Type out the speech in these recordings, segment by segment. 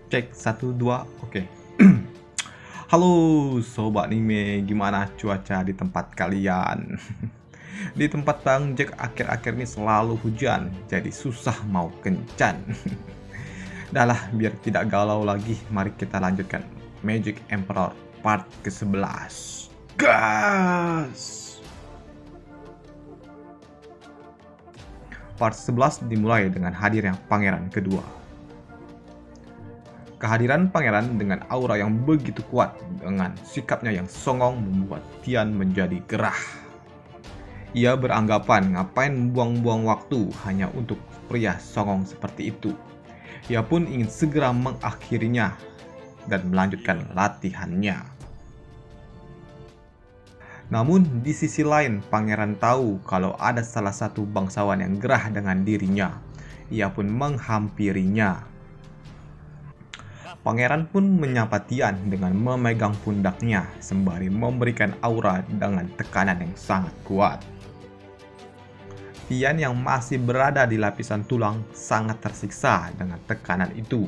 Cek 1 2 oke. Halo sobat anime, gimana cuaca di tempat kalian? Di tempat Bang Jack akhir-akhir ini selalu hujan, jadi susah mau kencan. Dah lah, biar tidak galau lagi, mari kita lanjutkan Magic Emperor part ke-11. Gas! Part 11 dimulai dengan hadirnya pangeran kedua. Kehadiran pangeran dengan aura yang begitu kuat dengan sikapnya yang songong membuat Tian menjadi gerah. Ia beranggapan ngapain buang-buang waktu hanya untuk pria songong seperti itu. Ia pun ingin segera mengakhirinya dan melanjutkan latihannya. Namun di sisi lain pangeran tahu kalau ada salah satu bangsawan yang gerah dengan dirinya. Ia pun menghampirinya. Pangeran pun menyapa Tian dengan memegang pundaknya sembari memberikan aura dengan tekanan yang sangat kuat. Tian yang masih berada di lapisan tulang sangat tersiksa dengan tekanan itu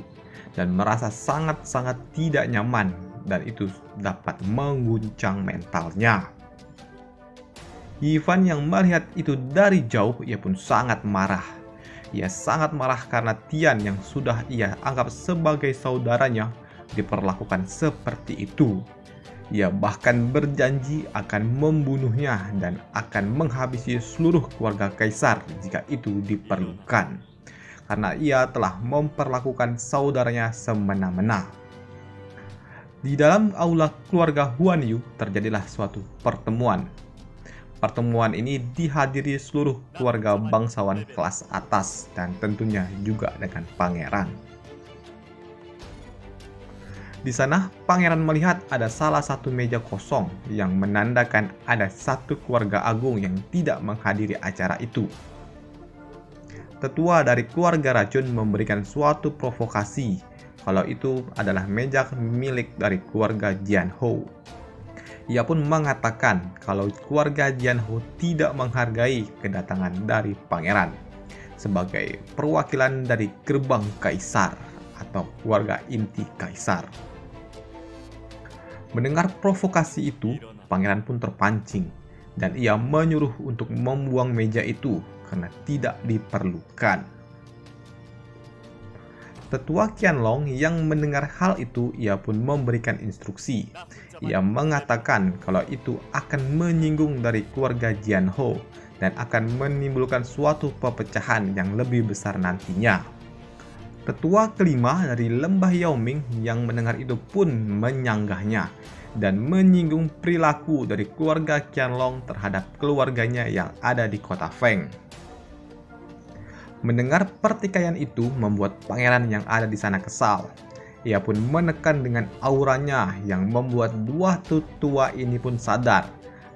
dan merasa sangat-sangat tidak nyaman, dan itu dapat mengguncang mentalnya. Ivan yang melihat itu dari jauh, ia pun sangat marah. Ia sangat marah karena Tian yang sudah ia anggap sebagai saudaranya diperlakukan seperti itu. Ia bahkan berjanji akan membunuhnya dan akan menghabisi seluruh keluarga kaisar jika itu diperlukan. Karena ia telah memperlakukan saudaranya semena-mena. Di dalam aula keluarga Huan Yu terjadilah suatu pertemuan. Pertemuan ini dihadiri seluruh keluarga bangsawan kelas atas dan tentunya juga dengan pangeran. Di sana, pangeran melihat ada salah satu meja kosong yang menandakan ada satu keluarga agung yang tidak menghadiri acara itu. Tetua dari keluarga racun memberikan suatu provokasi kalau itu adalah meja milik dari keluarga Jianhou. Ia pun mengatakan kalau keluarga Jianhou tidak menghargai kedatangan dari pangeran sebagai perwakilan dari gerbang kaisar atau keluarga inti kaisar. Mendengar provokasi itu, pangeran pun terpancing dan ia menyuruh untuk membuang meja itu karena tidak diperlukan. Tetua Qianlong yang mendengar hal itu, ia pun memberikan instruksi. Ia mengatakan kalau itu akan menyinggung dari keluarga Jianhou dan akan menimbulkan suatu perpecahan yang lebih besar nantinya. Tetua kelima dari lembah Yaoming yang mendengar itu pun menyanggahnya dan menyinggung perilaku dari keluarga Qianlong terhadap keluarganya yang ada di kota Feng. Mendengar pertikaian itu membuat pangeran yang ada di sana kesal. Ia pun menekan dengan auranya yang membuat dua tetua ini pun sadar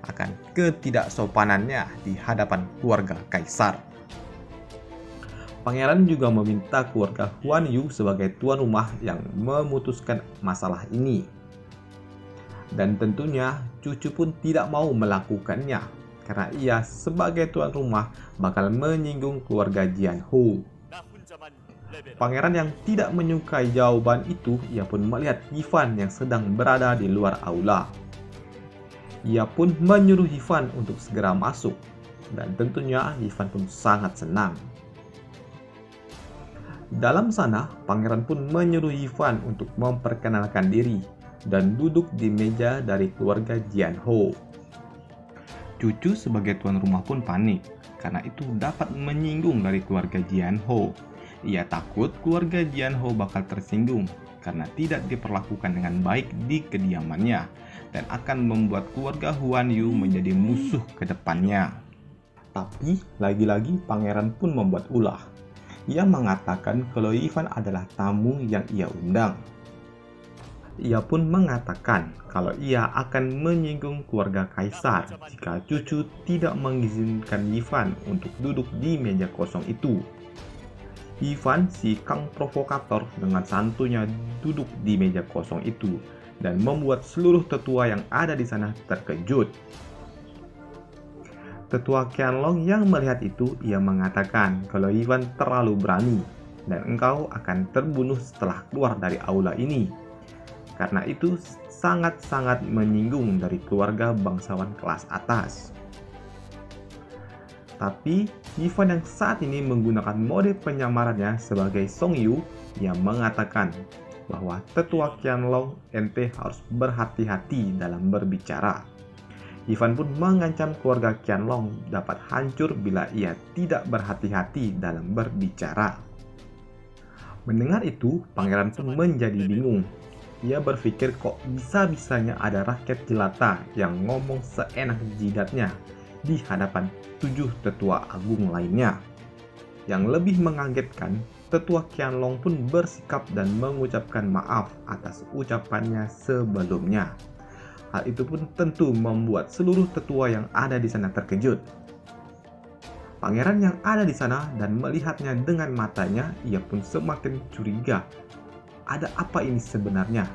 akan ketidaksopanannya di hadapan keluarga kaisar. Pangeran juga meminta keluarga Huan Yu sebagai tuan rumah yang memutuskan masalah ini. Dan tentunya cucu pun tidak mau melakukannya, karena ia sebagai tuan rumah bakal menyinggung keluarga Jianhou. Pangeran yang tidak menyukai jawaban itu, ia pun melihat Ivan yang sedang berada di luar aula. Ia pun menyuruh Ivan untuk segera masuk, dan tentunya Ivan pun sangat senang. Dalam sana, pangeran pun menyuruh Ivan untuk memperkenalkan diri dan duduk di meja dari keluarga Jianhou. Cucu sebagai tuan rumah pun panik, karena itu dapat menyinggung dari keluarga Jianhou. Ia takut keluarga Jianhou bakal tersinggung karena tidak diperlakukan dengan baik di kediamannya dan akan membuat keluarga Huan Yu menjadi musuh ke depannya. Tapi lagi-lagi pangeran pun membuat ulah. Ia mengatakan kalau Ivan adalah tamu yang ia undang. Ia pun mengatakan kalau ia akan menyinggung keluarga kaisar jika cucu tidak mengizinkan Ivan untuk duduk di meja kosong itu. Ivan, si kang provokator, dengan santunya duduk di meja kosong itu dan membuat seluruh tetua yang ada di sana terkejut. Tetua Qianlong yang melihat itu, ia mengatakan kalau Ivan terlalu berani dan engkau akan terbunuh setelah keluar dari aula ini. Karena itu sangat-sangat menyinggung dari keluarga bangsawan kelas atas. Tapi Ivan yang saat ini menggunakan mode penyamarannya sebagai Song Yu yang mengatakan bahwa tetua Qianlong, ente harus berhati-hati dalam berbicara. Ivan pun mengancam keluarga Qianlong dapat hancur bila ia tidak berhati-hati dalam berbicara. Mendengar itu, pangeran pun menjadi bingung. Ia berpikir kok bisa-bisanya ada rakyat jelata yang ngomong seenak jidatnya di hadapan 7 tetua agung lainnya. Yang lebih mengagetkan, tetua Qianlong pun bersikap dan mengucapkan maaf atas ucapannya sebelumnya. Hal itu pun tentu membuat seluruh tetua yang ada di sana terkejut. Pangeran yang ada di sana dan melihatnya dengan matanya, ia pun semakin curiga. Ada apa ini sebenarnya?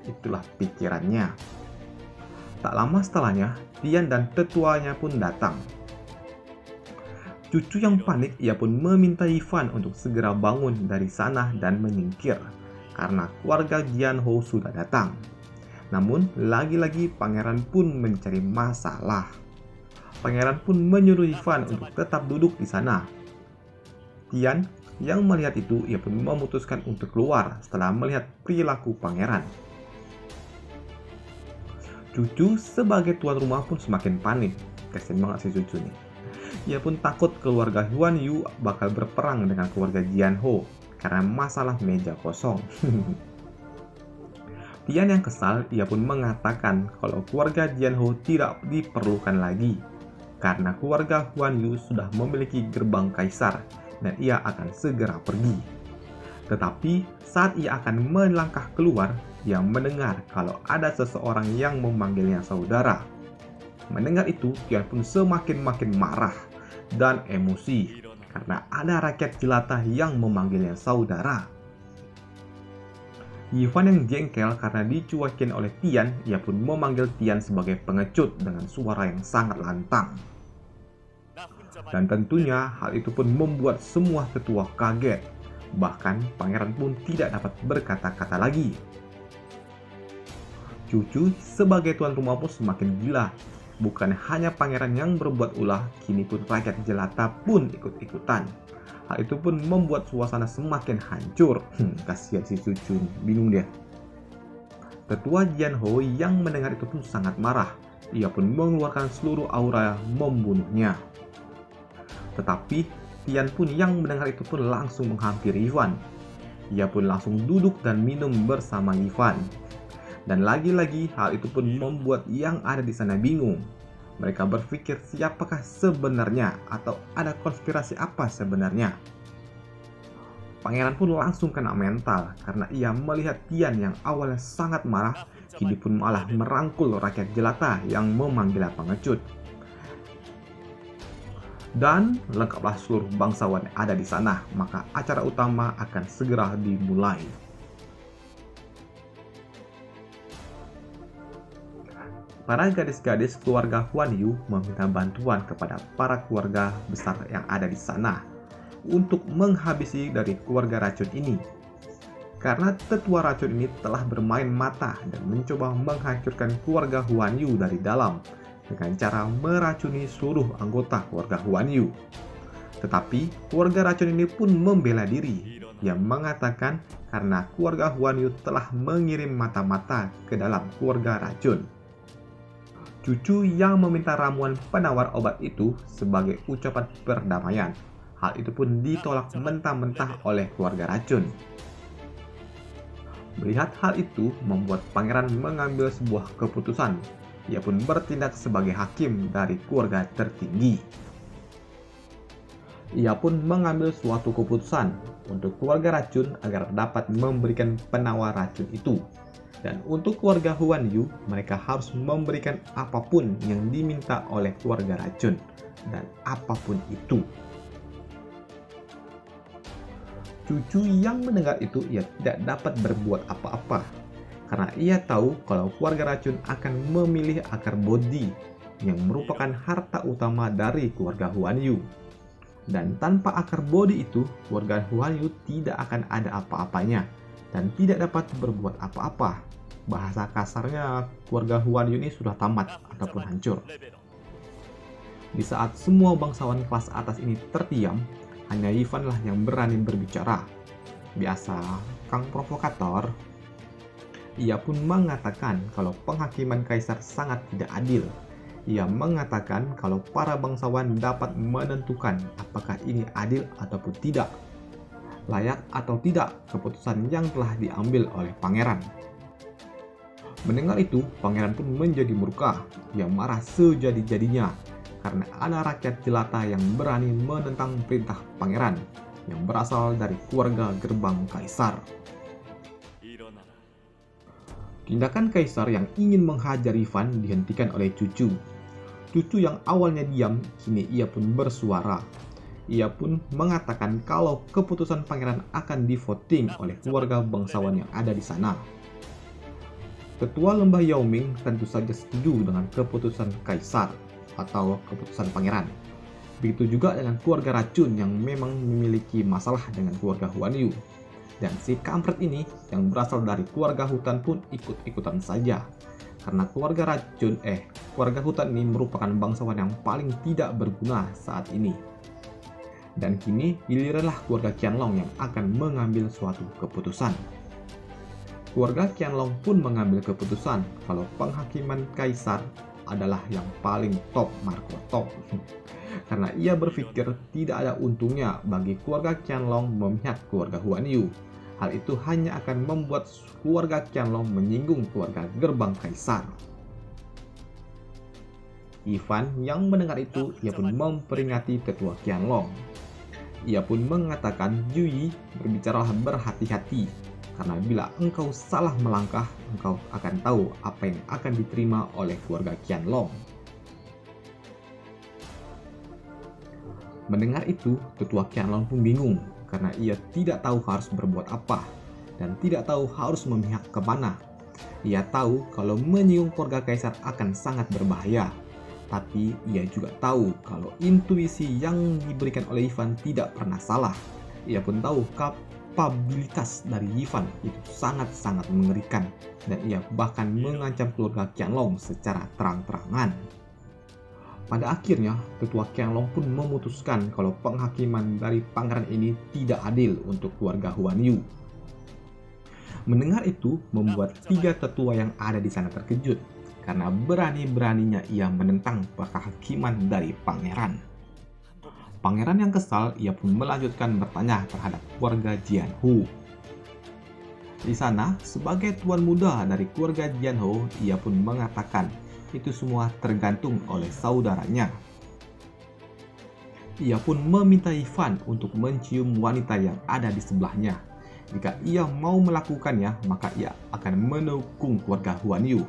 Itulah pikirannya. Tak lama setelahnya, Tian dan tetuanya pun datang. Cucu yang panik, ia pun meminta Ivan untuk segera bangun dari sana dan menyingkir, karena keluarga Jianhou sudah datang. Namun, lagi-lagi pangeran pun mencari masalah. Pangeran pun menyuruh Ivan untuk tetap duduk di sana. Tian yang melihat itu, ia pun memutuskan untuk keluar setelah melihat perilaku pangeran. Cucu sebagai tuan rumah pun semakin panik. Kasian banget si cucu nih. Ia pun takut keluarga Huan Yu bakal berperang dengan keluarga Jianhou karena masalah meja kosong. Tian yang kesal, ia pun mengatakan kalau keluarga Jianhou tidak diperlukan lagi karena keluarga Huan Yu sudah memiliki gerbang kaisar dan ia akan segera pergi. Tetapi saat ia akan melangkah keluar, ia mendengar kalau ada seseorang yang memanggilnya saudara. Mendengar itu, Tian pun semakin marah dan emosi karena ada rakyat jelata yang memanggilnya saudara. Ivan yang jengkel karena dicuekin oleh Tian, ia pun memanggil Tian sebagai pengecut dengan suara yang sangat lantang. Dan tentunya hal itu pun membuat semua tetua kaget. Bahkan pangeran pun tidak dapat berkata-kata lagi. Cucu sebagai tuan rumah pun semakin gila. Bukan hanya pangeran yang berbuat ulah, kini pun rakyat jelata pun ikut-ikutan. Hal itu pun membuat suasana semakin hancur. Kasihan si cucu, bingung dia. Tetua Jianhou yang mendengar itu pun sangat marah. Ia pun mengeluarkan seluruh aura membunuhnya. Tetapi Tian pun yang mendengar itu pun langsung menghampiri Ivan. Ia pun langsung duduk dan minum bersama Ivan. Dan lagi-lagi hal itu pun membuat yang ada di sana bingung. Mereka berpikir siapakah sebenarnya atau ada konspirasi apa sebenarnya. Pangeran pun langsung kena mental karena ia melihat Tian yang awalnya sangat marah, kini pun malah merangkul rakyat jelata yang memanggilnya pengecut. Dan lengkaplah seluruh bangsawan yang ada di sana, maka acara utama akan segera dimulai. Para gadis-gadis keluarga Huan Yu meminta bantuan kepada para keluarga besar yang ada di sana untuk menghabisi dari keluarga racun ini. Karena tetua racun ini telah bermain mata dan mencoba menghancurkan keluarga Huan Yu dari dalam dengan cara meracuni seluruh anggota keluarga Huan Yu. Tetapi keluarga racun ini pun membela diri. Ia mengatakan karena keluarga Huan Yu telah mengirim mata-mata ke dalam keluarga racun. Cucu yang meminta ramuan penawar obat itu sebagai ucapan perdamaian. Hal itu pun ditolak mentah-mentah oleh keluarga racun. Melihat hal itu membuat pangeran mengambil sebuah keputusan. Ia pun bertindak sebagai hakim dari keluarga tertinggi. Ia pun mengambil suatu keputusan untuk keluarga racun agar dapat memberikan penawar racun itu. Dan untuk keluarga Huan Yu, mereka harus memberikan apapun yang diminta oleh keluarga racun. Dan apapun itu. Cucu yang mendengar itu, ia tidak dapat berbuat apa-apa. Karena ia tahu kalau keluarga racun akan memilih akar bodi yang merupakan harta utama dari keluarga Huan Yu. Dan tanpa akar bodi itu, keluarga Huan Yu tidak akan ada apa-apanya dan tidak dapat berbuat apa-apa. Bahasa kasarnya, keluarga Huan Yu ini sudah tamat ataupun hancur. Di saat semua bangsawan kelas atas ini terdiam, hanya Yifan lah yang berani berbicara. Biasa, Kang Provokator. Ia pun mengatakan kalau penghakiman kaisar sangat tidak adil. Ia mengatakan kalau para bangsawan dapat menentukan apakah ini adil ataupun tidak. Layak atau tidak keputusan yang telah diambil oleh pangeran. Mendengar itu, pangeran pun menjadi murka. Ia marah sejadi-jadinya karena ada rakyat jelata yang berani menentang perintah pangeran yang berasal dari keluarga gerbang kaisar. Tindakan kaisar yang ingin menghajar Yifan dihentikan oleh cucu. Cucu yang awalnya diam, kini ia pun bersuara. Ia pun mengatakan kalau keputusan pangeran akan di-voting oleh keluarga bangsawan yang ada di sana. Ketua lembah Yaoming tentu saja setuju dengan keputusan kaisar atau keputusan pangeran. Begitu juga dengan keluarga racun yang memang memiliki masalah dengan keluarga Huan Yu. Dan si kampret ini yang berasal dari keluarga hutan pun ikut-ikutan saja. Karena keluarga hutan ini merupakan bangsawan yang paling tidak berguna saat ini. Dan kini giliranlah keluarga Qianlong yang akan mengambil suatu keputusan. Keluarga Qianlong pun mengambil keputusan kalau penghakiman kaisar adalah yang paling top Marco top. Karena ia berpikir tidak ada untungnya bagi keluarga Qianlong memihak keluarga Huan Yu. Hal itu hanya akan membuat keluarga Qianlong menyinggung keluarga gerbang kaisar. Yifan yang mendengar itu, ia pun memperingati ketua Qianlong. Ia pun mengatakan, Yui, berbicaralah berhati-hati, karena bila engkau salah melangkah, engkau akan tahu apa yang akan diterima oleh keluarga Qianlong. Mendengar itu, ketua Qianlong pun bingung, karena ia tidak tahu harus berbuat apa, dan tidak tahu harus memihak kemana. Ia tahu kalau menyinggung keluarga kaisar akan sangat berbahaya, tapi ia juga tahu kalau intuisi yang diberikan oleh Yifan tidak pernah salah. Ia pun tahu kapabilitas dari Yifan itu sangat-sangat mengerikan, dan ia bahkan mengancam keluarga Qianlong secara terang-terangan. Pada akhirnya, ketua Qianlong pun memutuskan kalau penghakiman dari pangeran ini tidak adil untuk keluarga Huan Yu. Mendengar itu membuat tiga tetua yang ada di sana terkejut, karena berani-beraninya ia menentang penghakiman dari pangeran. Pangeran yang kesal, ia pun melanjutkan bertanya terhadap keluarga Jianhu. Di sana, sebagai tuan muda dari keluarga Jianhu, ia pun mengatakan itu semua tergantung oleh saudaranya. Ia pun meminta Yifan untuk mencium wanita yang ada di sebelahnya. Jika ia mau melakukannya, maka ia akan mendukung keluarga Huan Yu.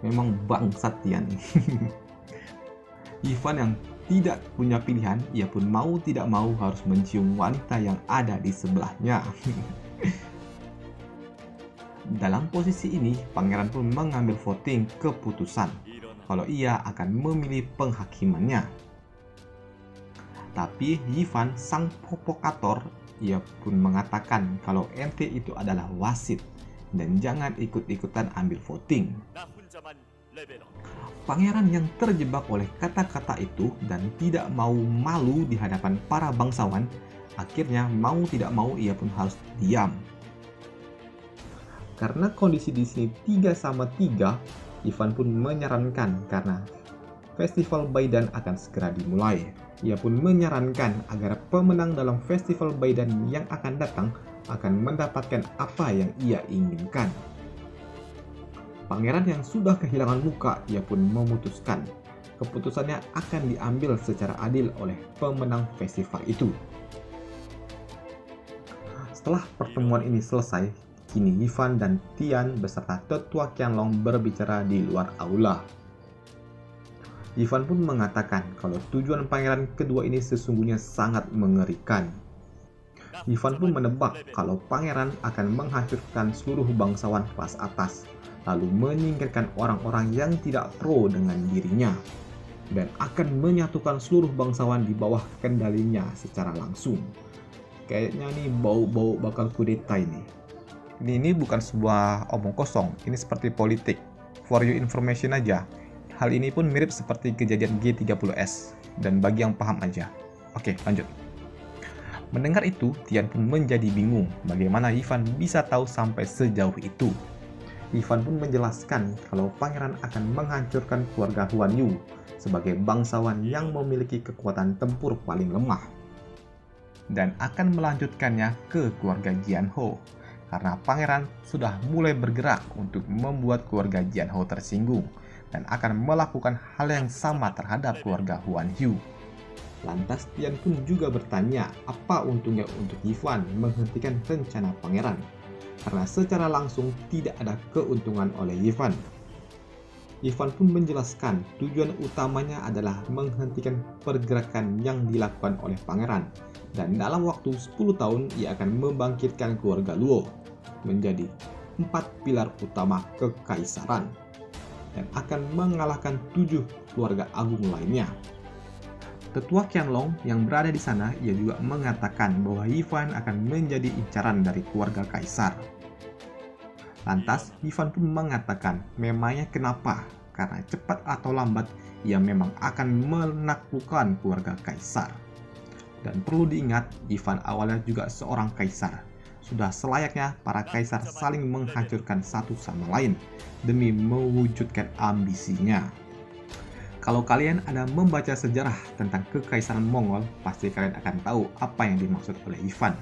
Memang bangsat Tian. Yifan yang tidak punya pilihan, ia pun mau tidak mau harus mencium wanita yang ada di sebelahnya. Dalam posisi ini, pangeran pun mengambil voting keputusan kalau ia akan memilih penghakimannya. Tapi Yifan, sang provokator, ia pun mengatakan kalau ente itu adalah wasit dan jangan ikut-ikutan ambil voting. Pangeran yang terjebak oleh kata-kata itu dan tidak mau malu di hadapan para bangsawan, akhirnya mau tidak mau ia pun harus diam. Karena kondisi di sini 3-3, Yifan pun menyarankan karena Festival Baidan akan segera dimulai. Ia pun menyarankan agar pemenang dalam Festival Baidan yang akan datang akan mendapatkan apa yang ia inginkan. Pangeran yang sudah kehilangan muka, ia pun memutuskan keputusannya akan diambil secara adil oleh pemenang festival itu. Setelah pertemuan ini selesai, kini Yifan dan Tian beserta tetua Qianlong berbicara di luar aula. Yifan pun mengatakan kalau tujuan pangeran kedua ini sesungguhnya sangat mengerikan. Yifan pun menebak kalau pangeran akan menghancurkan seluruh bangsawan kelas atas, lalu menyingkirkan orang-orang yang tidak pro dengan dirinya. dan akan menyatukan seluruh bangsawan di bawah kendalinya secara langsung. Kayaknya nih bau-bau bakal kudeta ini. Ini bukan sebuah omong kosong, ini seperti politik. For your information aja, hal ini pun mirip seperti kejadian G30S, dan bagi yang paham aja. Oke, lanjut. Mendengar itu, Tian pun menjadi bingung bagaimana Yifan bisa tahu sampai sejauh itu. Yifan pun menjelaskan kalau pangeran akan menghancurkan keluarga Huan Yu sebagai bangsawan yang memiliki kekuatan tempur paling lemah, dan akan melanjutkannya ke keluarga Jianhou, karena pangeran sudah mulai bergerak untuk membuat keluarga Jianhou tersinggung dan akan melakukan hal yang sama terhadap keluarga Huan Yu. Lantas Tian pun juga bertanya apa untungnya untuk Yifan menghentikan rencana pangeran, karena secara langsung tidak ada keuntungan oleh Yifan. Yifan pun menjelaskan tujuan utamanya adalah menghentikan pergerakan yang dilakukan oleh pangeran, dan dalam waktu 10 tahun ia akan membangkitkan keluarga Luo menjadi 4 pilar utama kekaisaran dan akan mengalahkan 7 keluarga agung lainnya. Tetua Qianlong yang berada di sana, ia juga mengatakan bahwa Yifan akan menjadi incaran dari keluarga kaisar. Lantas Yifan pun mengatakan memangnya kenapa, karena cepat atau lambat ia memang akan menaklukkan keluarga kaisar. Dan perlu diingat, Yifan awalnya juga seorang kaisar. Sudah selayaknya para kaisar saling menghancurkan satu sama lain demi mewujudkan ambisinya. Kalau kalian ada membaca sejarah tentang kekaisaran Mongol, pasti kalian akan tahu apa yang dimaksud oleh Yifan.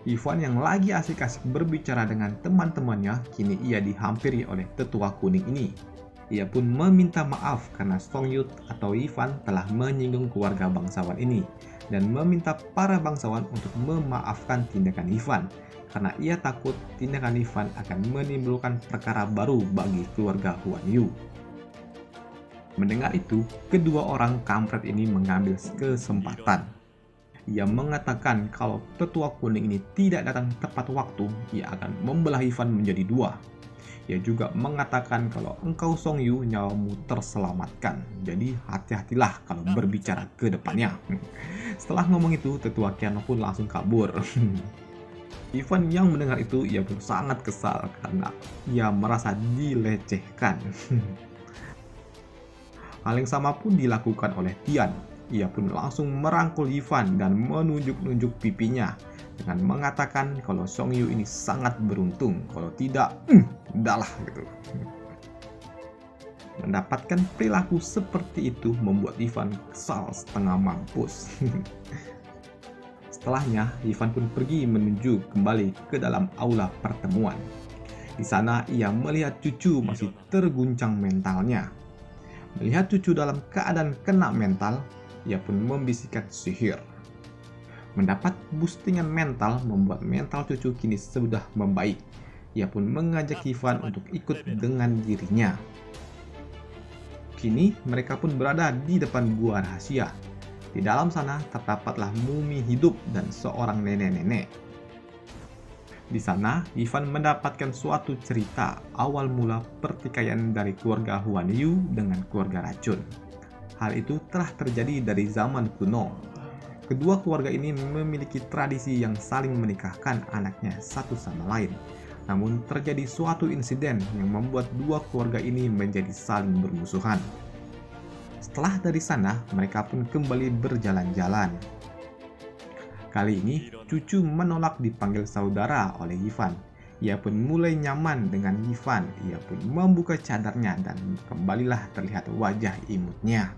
Yifan yang lagi asik-asik berbicara dengan teman-temannya, kini ia dihampiri oleh tetua kuning ini. Ia pun meminta maaf karena Song Yu atau Yifan telah menyinggung keluarga bangsawan ini, dan meminta para bangsawan untuk memaafkan tindakan Yifan, karena ia takut tindakan Yifan akan menimbulkan perkara baru bagi keluarga Huan Yu. Mendengar itu, kedua orang kampret ini mengambil kesempatan. Ia mengatakan kalau tetua kuning ini tidak datang tepat waktu, ia akan membelah Yifan menjadi dua. Ia juga mengatakan kalau engkau Song Yu, nyawamu terselamatkan. Jadi hati-hatilah kalau berbicara ke depannya. Setelah ngomong itu, tetua Qianlong pun langsung kabur. Yifan yang mendengar itu, ia pun sangat kesal karena ia merasa dilecehkan. Hal yang sama pun dilakukan oleh Tian. Ia pun langsung merangkul Yifan dan menunjuk-nunjuk pipinya dengan mengatakan kalau Song Yu ini sangat beruntung, kalau tidak, udahlah gitu. Mendapatkan perilaku seperti itu membuat Yifan kesal setengah mampus. Setelahnya, Yifan pun pergi menuju kembali ke dalam aula pertemuan. Di sana ia melihat cucu masih terguncang mentalnya. Melihat cucu dalam keadaan kena mental, ia pun membisikkan sihir. Mendapat boostingan mental membuat mental cucu kini sudah membaik. Ia pun mengajak Yifan untuk ikut dengan dirinya. Kini mereka pun berada di depan gua rahasia. Di dalam sana terdapatlah mumi hidup dan seorang nenek-nenek. Di sana, Yifan mendapatkan suatu cerita awal mula pertikaian dari keluarga Huan Yu dengan keluarga racun. Hal itu telah terjadi dari zaman kuno. Kedua keluarga ini memiliki tradisi yang saling menikahkan anaknya satu sama lain. Namun terjadi suatu insiden yang membuat dua keluarga ini menjadi saling bermusuhan. Setelah dari sana, mereka pun kembali berjalan-jalan. Kali ini, cucu menolak dipanggil saudara oleh Yifan. Ia pun mulai nyaman dengan Yifan. Ia pun membuka cadarnya dan kembalilah terlihat wajah imutnya.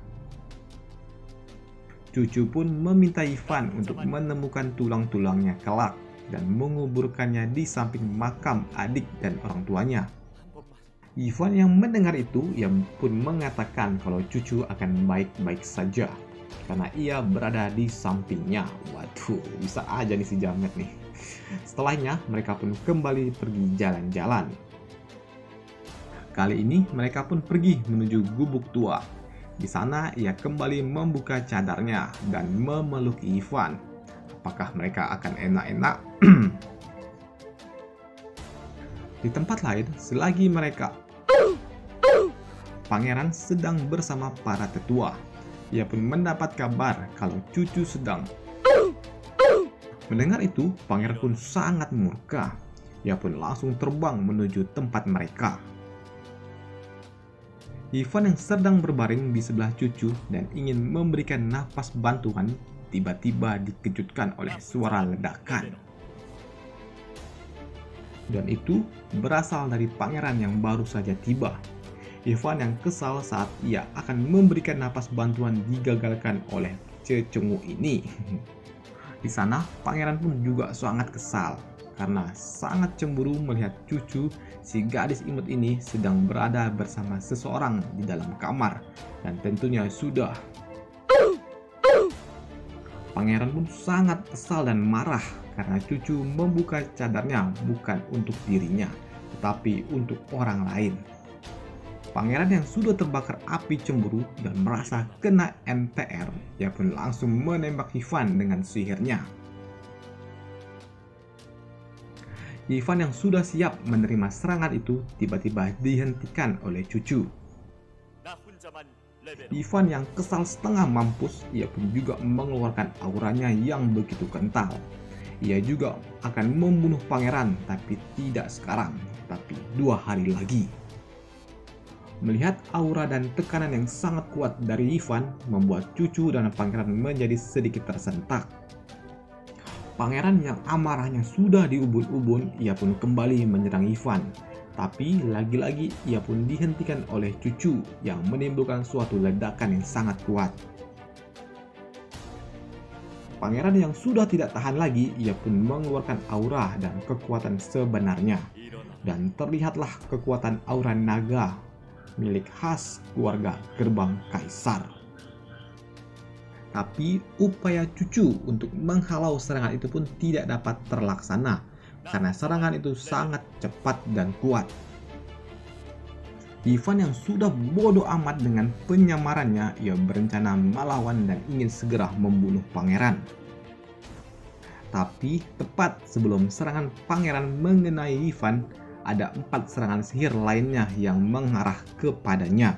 Cucu pun meminta Yifan untuk menemukan tulang-tulangnya kelak dan menguburkannya di samping makam adik dan orang tuanya. Yifan yang mendengar itu, ia pun mengatakan kalau cucu akan baik-baik saja karena ia berada di sampingnya. Waduh, bisa aja nih si jamet nih. Setelahnya, mereka pun kembali pergi jalan-jalan. Kali ini, mereka pun pergi menuju gubuk tua. Di sana, ia kembali membuka cadarnya dan memeluk Yifan. Apakah mereka akan enak-enak? Di tempat lain, selagi mereka pangeran sedang bersama para tetua. Ia pun mendapat kabar kalau cucu sedang. Mendengar itu, pangeran pun sangat murka. Ia pun langsung terbang menuju tempat mereka. Ivan yang sedang berbaring di sebelah cucu dan ingin memberikan napas bantuan tiba-tiba dikejutkan oleh suara ledakan. Dan itu berasal dari pangeran yang baru saja tiba. Ivan yang kesal saat ia akan memberikan napas bantuan digagalkan oleh cecungu ini. Di sana, pangeran pun juga sangat kesal karena sangat cemburu melihat cucu si gadis imut ini sedang berada bersama seseorang di dalam kamar, dan tentunya sudah. Pangeran pun sangat kesal dan marah karena cucu membuka cadarnya bukan untuk dirinya, tetapi untuk orang lain. Pangeran yang sudah terbakar api cemburu dan merasa kena MTR, ia pun langsung menembak Ivan dengan sihirnya. Ivan yang sudah siap menerima serangan itu tiba-tiba dihentikan oleh cucu. Ivan yang kesal setengah mampus, ia pun juga mengeluarkan auranya yang begitu kental. Ia juga akan membunuh pangeran, tapi tidak sekarang, tapi 2 hari lagi. Melihat aura dan tekanan yang sangat kuat dari Ivan, membuat cucu dan pangeran menjadi sedikit tersentak. Pangeran yang amarahnya sudah diubun-ubun, ia pun kembali menyerang Ivan. Tapi lagi-lagi ia pun dihentikan oleh cucu yang menimbulkan suatu ledakan yang sangat kuat. Pangeran yang sudah tidak tahan lagi, ia pun mengeluarkan aura dan kekuatan sebenarnya. Dan terlihatlah kekuatan aura naga milik khas keluarga Gerbang Kaisar. Tapi upaya cucu untuk menghalau serangan itu pun tidak dapat terlaksana karena serangan itu sangat cepat dan kuat. Ivan yang sudah bodoh amat dengan penyamarannya, ia berencana melawan dan ingin segera membunuh pangeran. Tapi tepat sebelum serangan pangeran mengenai Ivan, ada 4 serangan sihir lainnya yang mengarah kepadanya.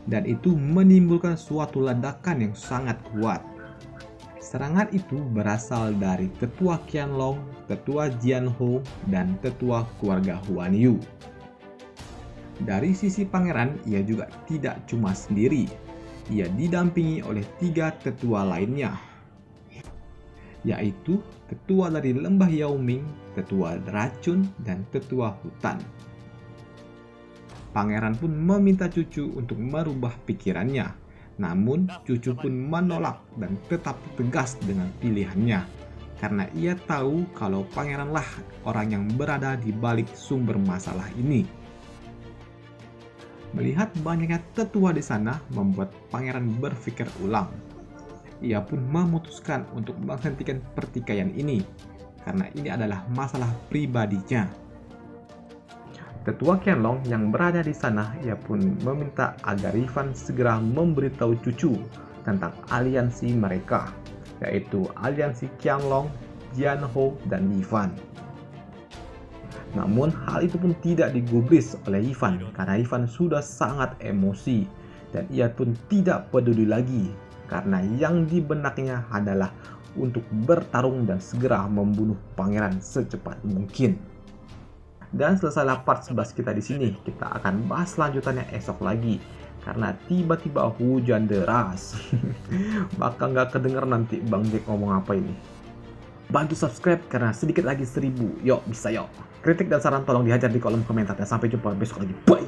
Dan itu menimbulkan suatu ledakan yang sangat kuat. Serangan itu berasal dari tetua Qianlong, tetua Jianhou, dan tetua keluarga Huan Yu. Dari sisi pangeran, ia juga tidak cuma sendiri. Ia didampingi oleh 3 tetua lainnya, yaitu tetua dari lembah Yaoming, tetua racun, dan tetua hutan. Pangeran pun meminta cucu untuk merubah pikirannya, namun cucu pun menolak dan tetap tegas dengan pilihannya, karena ia tahu kalau pangeranlah orang yang berada di balik sumber masalah ini. Melihat banyaknya tetua di sana membuat pangeran berpikir ulang. Ia pun memutuskan untuk menghentikan pertikaian ini, karena ini adalah masalah pribadinya. Tetua Qianlong yang berada di sana, ia pun meminta agar Ivan segera memberitahu cucu tentang aliansi mereka, yaitu aliansi Qianlong, Jianhou, dan Ivan. Namun hal itu pun tidak digubris oleh Ivan karena Ivan sudah sangat emosi dan ia pun tidak peduli lagi karena yang di benaknya adalah untuk bertarung dan segera membunuh pangeran secepat mungkin. Dan selesailah part 11 kita di sini. Kita akan bahas lanjutannya esok lagi karena tiba-tiba hujan deras. Bakal nggak kedenger nanti Bang Jack ngomong apa ini. Bantu subscribe karena sedikit lagi 1000. Yuk, bisa yuk. Kritik dan saran tolong dihajar di kolom komentar. Dan sampai jumpa besok lagi. Bye!